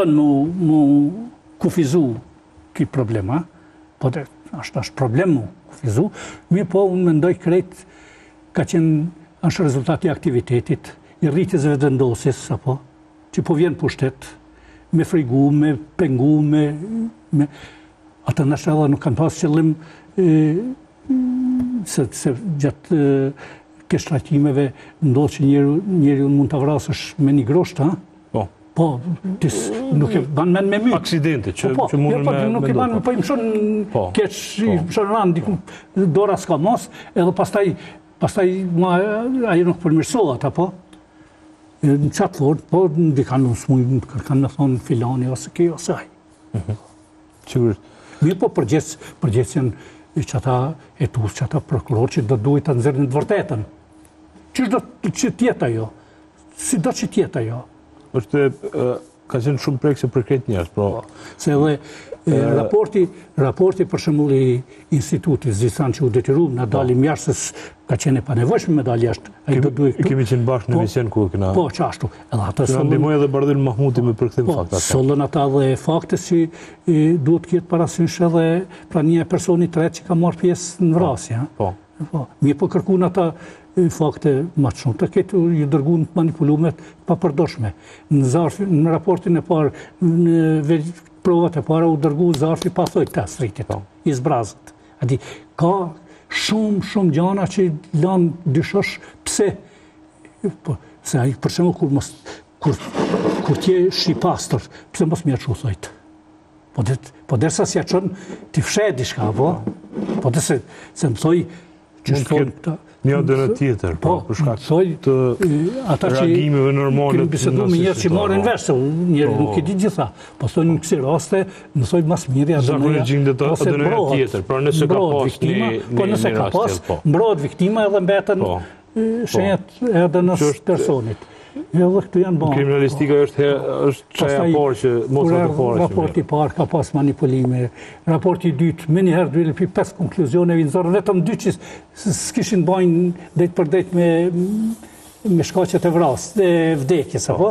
Mu kufizu ky problema, po është problem mu kufizu, po unë mendoj krejt ka qenë është rezultati aktivitetit, i rritjes e vendosis, apo, që po vjen pushtet, me frigu, me pengu, ata nështë edhe nuk kanë pas qëllim se gjatë kështrajtimeve ndodhë që njeri unë mund të vrasësh me një grosht, ha? Po, nuk e banë men me mytë. Aksidente që mundën me nuk e banë, po i mëshon keq, i mëshon rand, dora s'ka mos, edhe pastaj ajo nuk përmirësohet, apo? Në qatë forë, po në kanë kanë me thonë filani, ose kjo, ose aj. Sigurisht. Mirë po përgjithësjen që ata etus, që ata prokuror, që do duhet të nëzërnë të vërtetën. Qështë do që tjetë ajo? Si do që tjetë ajo? Ka qenë shumë prekse për kretë njerës, pro... Se edhe raporti për shembull i institutit Zisran që u detyru në dalim jashtë, ka qenë e panevojshme me dalë jashtë. Kemi qenë bashkë në emision ku e këna... Po, qashtu. Që në ndihmoj edhe Bardhin Mahmuti me përkëthim fakta. Sollën ata dhe fakte që duhet kjetë parasysh edhe pra një personi tret që ka marrë pjesë në vrasje. Mirë po kërkun ata fakte ma të shumë, të ketë ju dërgun manipulumet pa përdoshme. Në raportin e parë, në provat e para u dërgu zarfi pa thoj test rritit, i zbrazët. Adi, ka shumë gjana që lanë dyshosh pse. Se ai për shembull kur tje shqipastër, pse mos më çu thojt. Po derisa si çon ti fshet diçka, po derisa se më thoj që shkon një dhe në tjetër, për shkak të reagimeve normale. Kemi bisedu me njerë që marrin vesh, se njerë nuk i di gjitha. Po thonë në kësi raste, në thoj mas mirë ose mbrohet. Pra nëse ka pas po nëse ka pas, mbrohet viktima edhe mbeten shenjat edhe në personit. Edhe këtu janë banë. Kriminalistika është çaja parë që mos të parë. Raporti parë ka pas manipulime. Raporti dytë, me njëherë dhvile për 5 konkluzione vinzorë, vetëm 2 që s'kishin bajnë dhejt për dhejt me shkaqet e vdekjes, apo?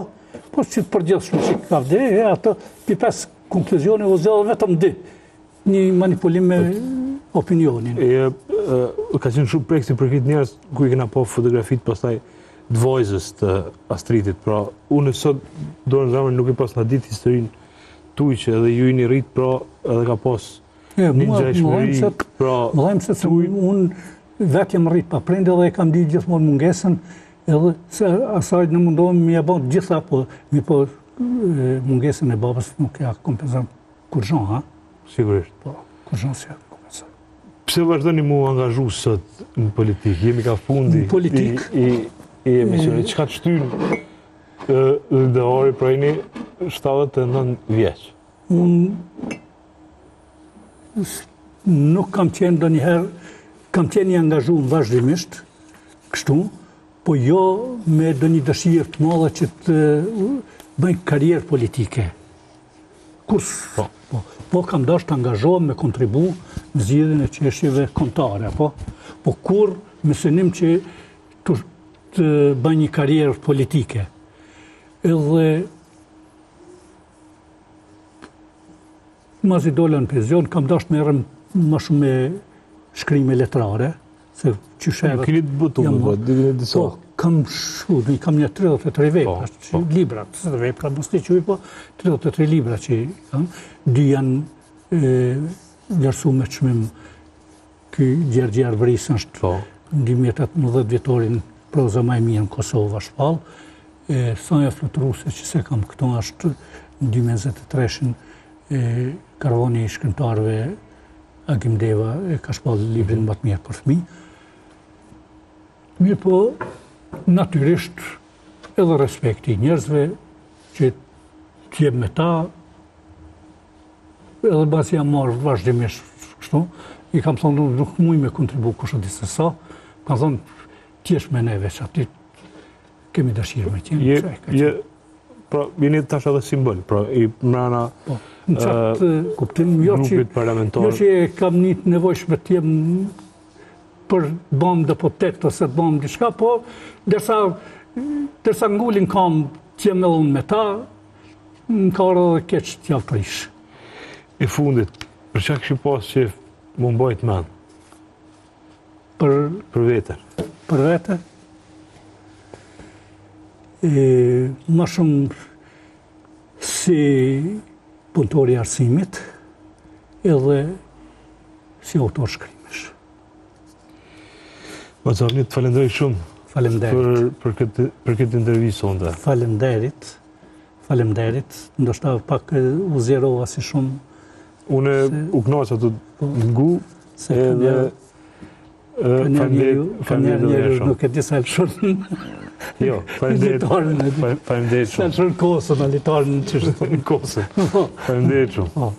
Po që të përgjithshme që ka vdekje, ato për 5 konkluzione u zgjodhën vetëm 2. Një manipulim me opinionin. Ka qenë shumë prekse për këtë njerëz ku i kena po fotografit pastaj dvojzës të Astridit, pra unë sot dorën zamër nuk i pas në ditë historinë tuj që edhe ju i një rritë, pra edhe ka pas një gjajshmëri, pra... Më dhejmë se unë vetë jam rritë pa prende dhe e kam di gjithmonë mungesën, edhe se asajt në mundohem mi e bëndë gjitha, po mungesën e babës nuk ja kompenzam kur zhon, ha? Sigurisht. Po, kur zhon si ja kompenzam. Pse vazhdoni mu angazhu sot në politikë? Jemi ka fundi... Në politikë? I emisionit, që ka të shtynë dhe ori prejni 79 vjeç? Unë nuk kam qenë do njëherë, kam qenë i angazhu në vazhdimisht, kështu, po jo me do një dëshirë të madhe që të bëjnë karierë politike. Kurs, po kam dash të angazhohem me kontribu në zgjidhjen e çështjeve kombëtare, po kur me synim që të bëjnë një karierë politike. Edhe mas i dola në penzion, kam dash të merrem më shumë me shkrime letrare, se qysherët... Keni të butu më bëtë, disa? Po, kam një 33 vepra, libra, 30 vepra, mos të quj, po 33 libra që kam. 2 janë vlerësu me çmim, ky Gjergj Arbëris është 2018 vjetorin proza më e mirë në Kosovë shpall. Sanja Fluturuse që se kam këto është në 2023-shin Karavani i shkrimtarëve Agim Deva ka shpall librin më të mirë për fëmijë. Mirë po, natyrisht edhe respekti njerëzve që t'jem me ta, edhe basi jam marrë vazhdimisht kështu, i kam thonë nuk muj me kontribu kusho disë sa, kam thonë tjesh me neve që aty kemi dëshirë me tjenë. Pra, jeni tash edhe simbol, pra, i mrana në qatë kuptim, grupit parlamentar. Jo që kam një nevojshme t'jem për bëmë deputet ose bëmë diçka, po, derisa ngullin kam t'jem edhe unë me ta, në karë dhe keq t'javë prish. I fundit, për çka kështu pas që më mbajt mend? Për veten. Për vete, më shumë si punëtori i arsimit, edhe si autor shkrimesh. Mazarni, të falenderoj shumë për këtë intervistë sonte. Faleminderit, ndoshta pak u zjerova si shumë. Unë u kënaqa të ngu edhe faleminderit nuk e di sa lëshon. Jo, faleminderit shumë. Sa lëshon Kosovën, litarën çështë. Kosovë. Faleminderit shumë.